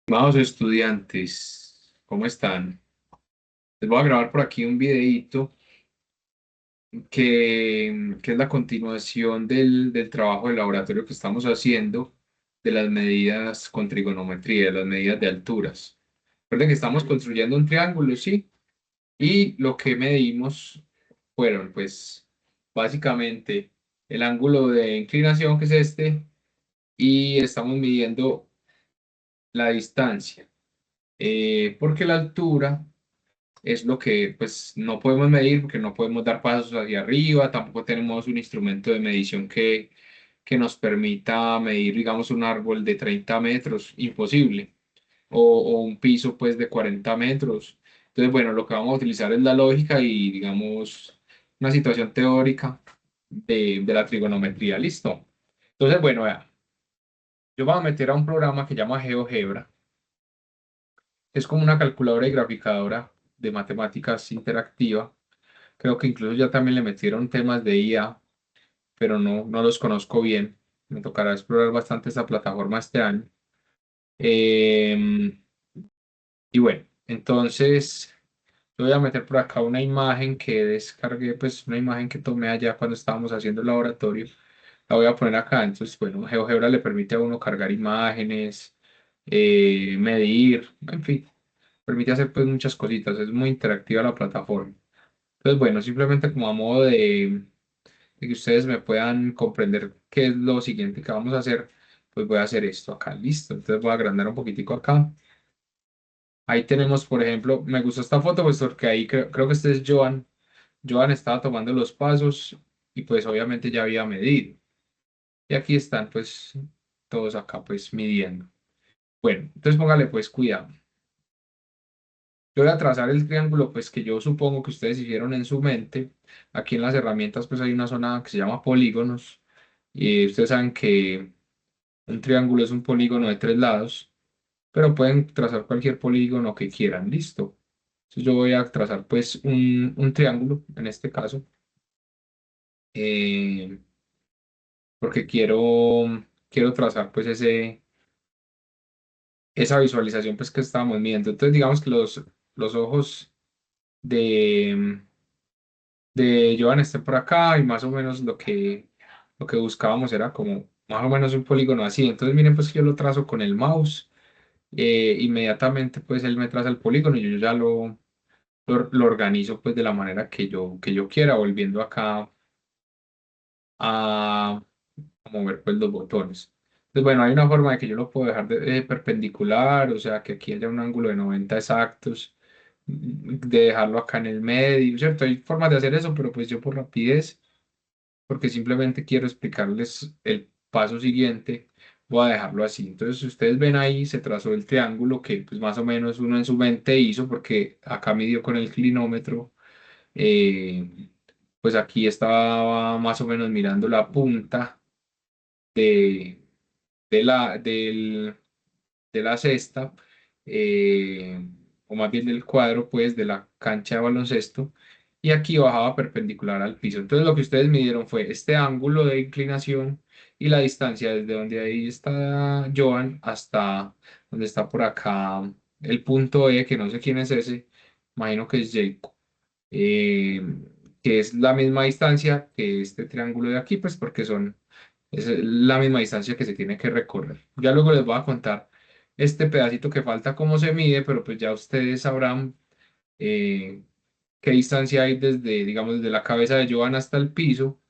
Estimados estudiantes, ¿cómo están? Les voy a grabar por aquí un videíto que es la continuación del trabajo de laboratorio que estamos haciendo de las medidas con trigonometría, de las medidas de alturas. Recuerden que estamos construyendo un triángulo, ¿sí? Y lo que medimos fueron, pues, básicamente el ángulo de inclinación, que es este, y estamos midiendo la distancia, porque la altura es lo que pues no podemos medir porque no podemos dar pasos hacia arriba, tampoco tenemos un instrumento de medición que nos permita medir, digamos, un árbol de 30 metros, imposible, o un piso pues de 40 metros. Entonces, bueno, lo que vamos a utilizar es la lógica y, digamos, una situación teórica de la trigonometría, ¿listo? Entonces, bueno, vea, yo me voy a meter a un programa que llama GeoGebra. Es como una calculadora y graficadora de matemáticas interactiva. Creo que incluso ya también le metieron temas de IA, pero no los conozco bien. Me tocará explorar bastante esa plataforma este año. Eh, y bueno, entonces yo voy a meter por acá una imagen que descargué, pues una imagen que tomé allá cuando estábamos haciendo el laboratorio. La voy a poner acá. Entonces, bueno, GeoGebra le permite a uno cargar imágenes, medir, en fin, permite hacer pues muchas cositas. Es muy interactiva la plataforma. Entonces, bueno, simplemente como a modo de que ustedes me puedan comprender qué es lo siguiente que vamos a hacer, pues voy a hacer esto acá, listo. Entonces voy a agrandar un poquitico acá. Ahí tenemos, por ejemplo, me gustó esta foto, pues porque ahí creo que este es Joan. Joan estaba tomando los pasos y pues obviamente ya había medido. Y aquí están pues todos acá pues midiendo. Bueno, entonces póngale pues cuidado. Yo voy a trazar el triángulo pues que yo supongo que ustedes hicieron en su mente. Aquí en las herramientas pues hay una zona que se llama polígonos. Y ustedes saben que un triángulo es un polígono de tres lados, pero pueden trazar cualquier polígono que quieran, listo. Entonces yo voy a trazar pues un triángulo, en este caso, eh, porque quiero trazar pues esa visualización pues que estábamos viendo. Entonces digamos que los ojos de, de Joan estén por acá y más o menos lo que buscábamos era como más o menos un polígono así. Entonces miren pues que yo lo trazo con el mouse. Inmediatamente pues él me traza el polígono y yo ya lo organizo pues de la manera que yo quiera, volviendo acá a mover pues los botones. Entonces bueno, hay una forma de que yo lo puedo dejar perpendicular, o sea que aquí haya un ángulo de 90 exactos, de dejarlo acá en el medio, ¿cierto? Hay formas de hacer eso, pero pues yo por rapidez, porque simplemente quiero explicarles el paso siguiente, voy a dejarlo así. Entonces, si ustedes ven ahí, se trazó el triángulo que pues más o menos uno en su mente hizo, porque acá midió con el clinómetro, pues aquí estaba más o menos mirando la punta de, de la cesta, o más bien del cuadro, pues, de la cancha de baloncesto, y aquí bajaba perpendicular al piso. Entonces, lo que ustedes midieron fue este ángulo de inclinación y la distancia desde donde ahí está Joan hasta donde está por acá el punto E, que no sé quién es ese, imagino que es Jacob, eh, que es la misma distancia que este triángulo de aquí, pues, porque es la misma distancia que se tiene que recorrer. Ya luego les voy a contar este pedacito que falta cómo se mide, pero pues ya ustedes sabrán eh, qué distancia hay desde, digamos, desde la cabeza de Joan hasta el piso,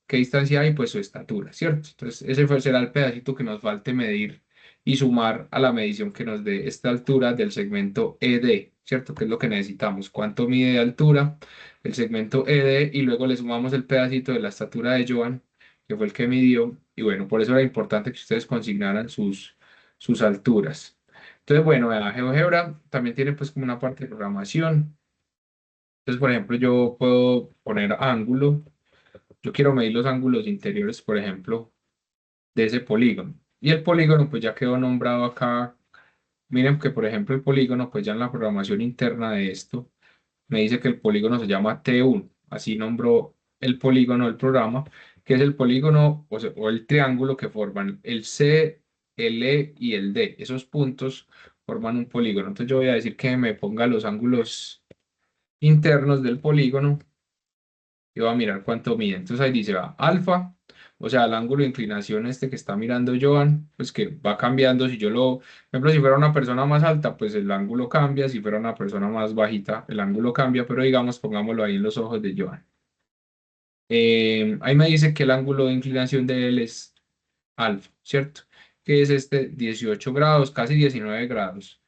qué distancia hay, pues su estatura, ¿cierto? Entonces será el pedacito que nos falte medir y sumar a la medición que nos dé esta altura del segmento ED, ¿cierto? Que es lo que necesitamos. ¿Cuánto mide de altura el segmento ED? Y luego le sumamos el pedacito de la estatura de Joan, que fue el que midió. Y bueno, por eso era importante que ustedes consignaran sus alturas. Entonces, bueno, la GeoGebra también tiene pues como una parte de programación. Entonces, por ejemplo, yo puedo poner ángulo. Yo quiero medir los ángulos interiores, por ejemplo, de ese polígono. Y el polígono, pues ya quedó nombrado acá. Miren que, por ejemplo, el polígono, pues ya en la programación interna de esto, me dice que el polígono se llama T1. Así nombró el polígono del programa, que es el polígono o el triángulo que forman el C, el E y el D. Esos puntos forman un polígono. Entonces yo voy a decir que me ponga los ángulos internos del polígono y voy a mirar cuánto mide. Entonces ahí dice, va, alfa, o sea, el ángulo de inclinación este que está mirando Joan, pues que va cambiando. Si yo lo, por ejemplo, si fuera una persona más alta, pues el ángulo cambia. Si fuera una persona más bajita, el ángulo cambia. Pero digamos, pongámoslo ahí en los ojos de Joan. Ahí me dice que el ángulo de inclinación de él es alfa, ¿cierto? Que es este 18 grados, casi 19 grados.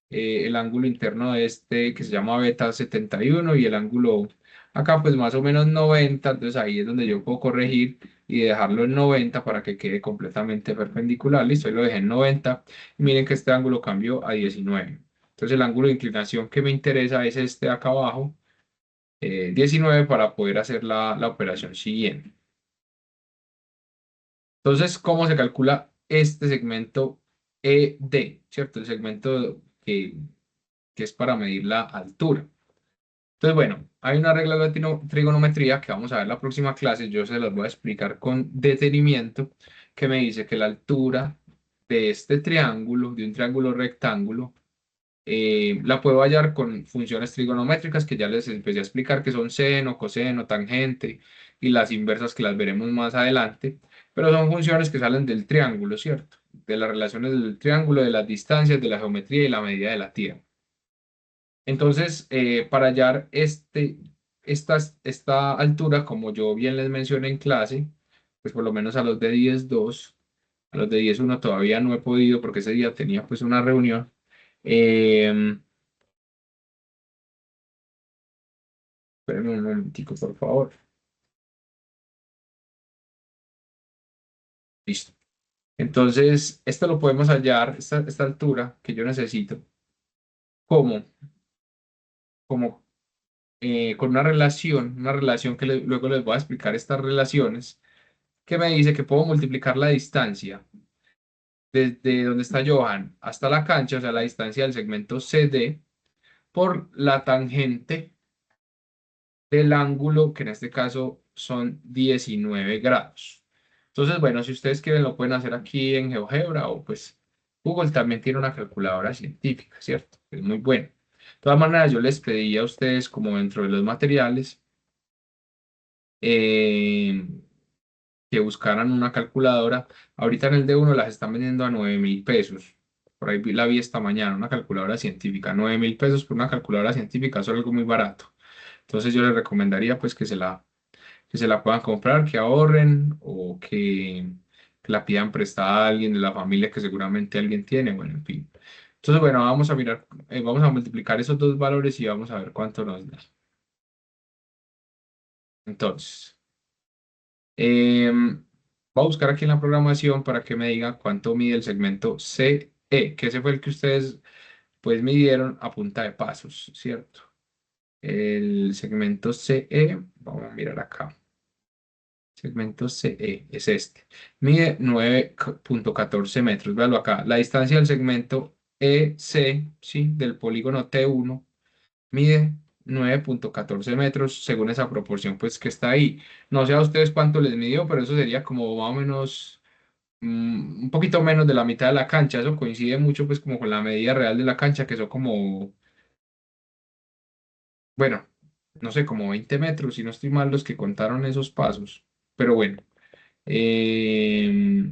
El ángulo interno de este que se llama beta 71 y el ángulo acá pues más o menos 90, entonces ahí es donde yo puedo corregir y dejarlo en 90 para que quede completamente perpendicular. Listo, ahí lo dejé en 90 y miren que este ángulo cambió a 19. Entonces el ángulo de inclinación que me interesa es este de acá abajo, 19 para poder hacer la operación siguiente. Entonces, ¿cómo se calcula este segmento ED? ¿Cierto? El segmento que es para medir la altura. Entonces, bueno, hay una regla de la trigonometría que vamos a ver la próxima clase. Yo se las voy a explicar con detenimiento, que me dice que la altura de este triángulo, de un triángulo rectángulo, la puedo hallar con funciones trigonométricas que ya les empecé a explicar, que son seno, coseno, tangente y las inversas que las veremos más adelante, pero son funciones que salen del triángulo, ¿cierto? De las relaciones del triángulo, de las distancias, de la geometría y la medida de la tierra. Entonces, para hallar esta altura, como yo bien les mencioné en clase, pues por lo menos a los de 10.2, a los de 10.1 todavía no he podido porque ese día tenía pues una reunión. Eh, Espérenme un momentico, por favor. Listo. Entonces, esto lo podemos hallar, esta altura que yo necesito, como, como con una relación que luego les voy a explicar estas relaciones, que me dice que puedo multiplicar la distancia desde donde está Johan hasta la cancha, o sea, la distancia del segmento CD, por la tangente del ángulo, que en este caso son 19 grados. Entonces, bueno, si ustedes quieren lo pueden hacer aquí en GeoGebra o pues Google también tiene una calculadora científica, ¿cierto? Es muy bueno. De todas maneras, yo les pedí a ustedes como dentro de los materiales eh, que buscaran una calculadora. Ahorita en el D1 las están vendiendo a 9.000 pesos. Por ahí la vi esta mañana, una calculadora científica. 9.000 pesos por una calculadora científica, eso es algo muy barato. Entonces yo les recomendaría pues que se la puedan comprar, que ahorren o que la pidan prestada a alguien de la familia que seguramente alguien tiene. Bueno, en fin. Entonces, bueno, vamos a mirar, vamos a multiplicar esos dos valores y vamos a ver cuánto nos da. Entonces, voy a buscar aquí en la programación para que me diga cuánto mide el segmento CE, que ese fue el que ustedes pues midieron a punta de pasos, ¿cierto? El segmento CE, vamos a mirar acá. Segmento CE es este. Mide 9,14 metros. Véalo acá. La distancia del segmento EC, ¿sí? Del polígono T1 mide 9,14 metros según esa proporción pues que está ahí. No sé a ustedes cuánto les midió, pero eso sería como más o menos un poquito menos de la mitad de la cancha. Eso coincide mucho pues como con la medida real de la cancha, que son como, bueno, no sé, como 20 metros, si no estoy mal los que contaron esos pasos. Pero bueno. Eh,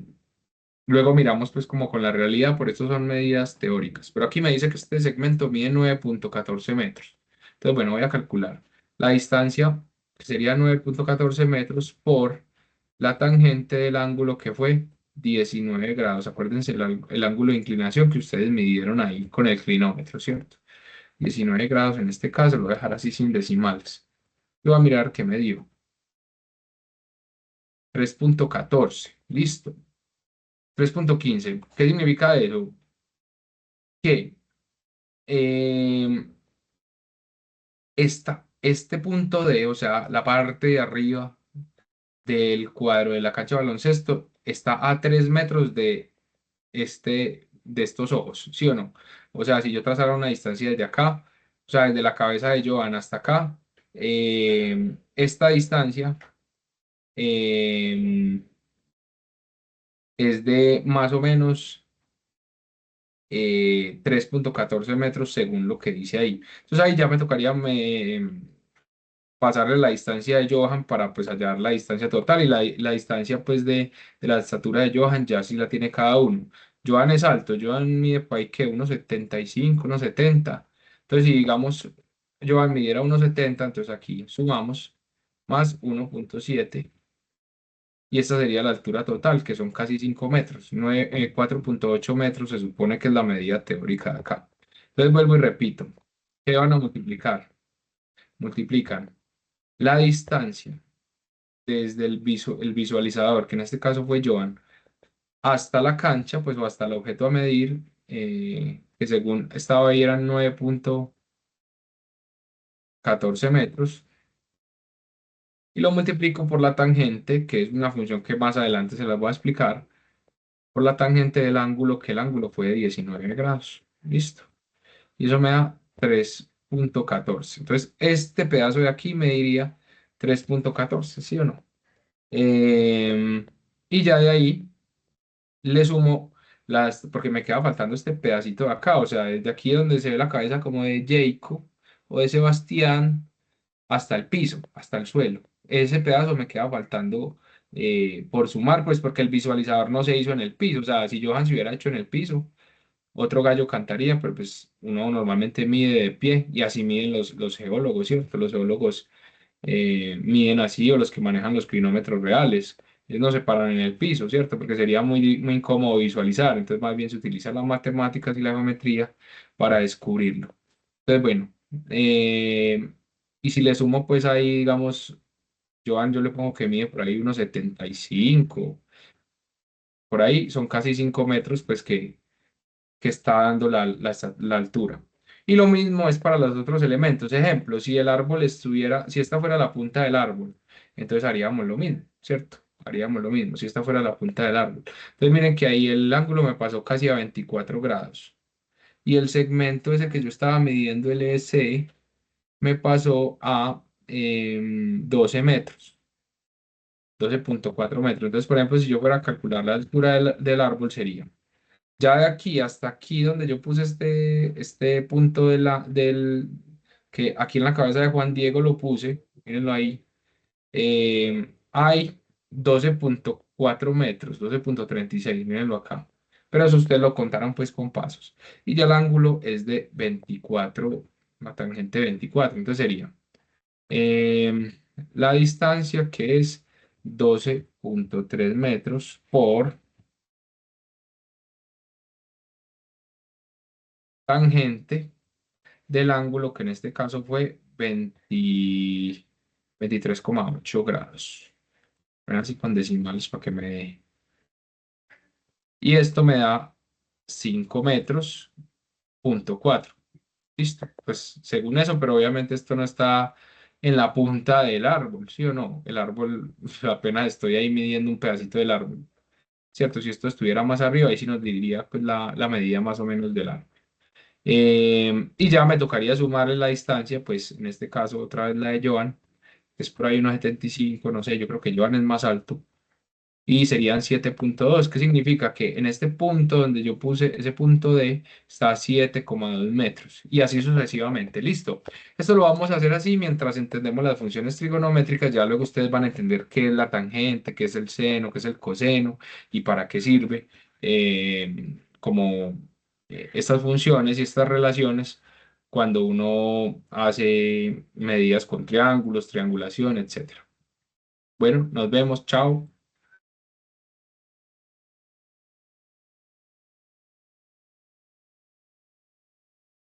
Luego miramos pues como con la realidad, por eso son medidas teóricas. Pero aquí me dice que este segmento mide 9,14 metros. Entonces, bueno, voy a calcular la distancia, que sería 9,14 metros por la tangente del ángulo que fue 19 grados. Acuérdense el ángulo de inclinación que ustedes midieron ahí con el clinómetro, ¿cierto? 19 grados en este caso, lo voy a dejar así sin decimales. Y voy a mirar qué me dio. 3,14. Listo. 3,15. ¿Qué significa eso? Que eh, este punto D, o sea, la parte de arriba del cuadro de la cancha de baloncesto, está a 3 metros de estos ojos, ¿sí o no? O sea, si yo trazara una distancia desde acá, o sea, desde la cabeza de Joan hasta acá, esta distancia eh, es de más o menos 3,14 metros según lo que dice ahí. Entonces ahí ya me tocaría pasarle la distancia de Johan para pues hallar la distancia total y la distancia pues de la estatura de Johan ya sí la tiene cada uno. Johan es alto, Johan mide por ahí que 1,75, 1,70. Entonces si digamos Johan midiera 1,70, entonces aquí sumamos más 1,7 y esta sería la altura total, que son casi 5 metros. 4,8 metros se supone que es la medida teórica de acá. Entonces vuelvo y repito, ¿qué van a multiplicar? Multiplican la distancia desde el visualizador, que en este caso fue Joan, hasta la cancha, pues o hasta el objeto a medir, que según estaba ahí eran 9,14 metros, y lo multiplico por la tangente, que es una función que más adelante se las voy a explicar, por la tangente del ángulo, que el ángulo fue de 19 grados. Listo. Y eso me da 3,14. Entonces, este pedazo de aquí me diría 3,14, ¿sí o no? Em, y ya de ahí le sumo porque me queda faltando este pedacito de acá, o sea, desde aquí donde se ve la cabeza como de Jacob o de Sebastián hasta el piso, hasta el suelo. Ese pedazo me queda faltando por sumar, pues porque el visualizador no se hizo en el piso, o sea, si Johan se hubiera hecho en el piso, otro gallo cantaría, pero pues uno normalmente mide de pie y así miden los geólogos, ¿cierto? Los geólogos miden así o los que manejan los clinómetros reales. Ellos no se paran en el piso, ¿cierto? Porque sería muy incómodo visualizar. Entonces, más bien se utiliza las matemáticas y la geometría para descubrirlo. Entonces, bueno, y si le sumo, pues ahí, digamos, Joan, yo le pongo que mide por ahí unos 75, por ahí son casi 5 metros, pues que está dando la altura. Y lo mismo es para los otros elementos. Ejemplo, si el árbol estuviera, si esta fuera la punta del árbol, entonces haríamos lo mismo, ¿cierto? Haríamos lo mismo si esta fuera la punta del árbol. Entonces miren que ahí el ángulo me pasó casi a 24 grados. Y el segmento ese que yo estaba midiendo, el EC, me pasó a 12 metros, 12,4 metros. Entonces, por ejemplo, si yo fuera a calcular la altura del árbol, sería ya de aquí hasta aquí donde yo puse este punto que aquí en la cabeza de Juan Diego lo puse, mírenlo ahí, hay 12,4 metros, 12,36, mírenlo acá. Pero eso ustedes lo contaron pues con pasos. Y ya el ángulo es de 24, la tangente 24. Entonces sería em, la distancia que es 12,3 metros por tangente del ángulo, que en este caso fue 23,8 grados. Ven así con decimales para que me dé. Y esto me da 5 metros, punto 4. Listo. Pues según eso, pero obviamente esto no está en la punta del árbol, ¿sí o no? El árbol, apenas estoy ahí midiendo un pedacito del árbol, ¿cierto? Si esto estuviera más arriba, ahí sí nos diría pues la medida más o menos del árbol. Y ya me tocaría sumarle la distancia, pues en este caso otra vez la de Joan, que es por ahí unos 75, no sé, yo creo que Joan es más alto, y serían 7,2. ¿Qué significa? Que en este punto donde yo puse ese punto D está a 7,2 metros, y así sucesivamente. Listo. Esto lo vamos a hacer así mientras entendemos las funciones trigonométricas, ya luego ustedes van a entender qué es la tangente, qué es el seno, qué es el coseno y para qué sirve. Como estas funciones y estas relaciones cuando uno hace medidas con triángulos, triangulación, etcétera. Bueno, nos vemos, chao.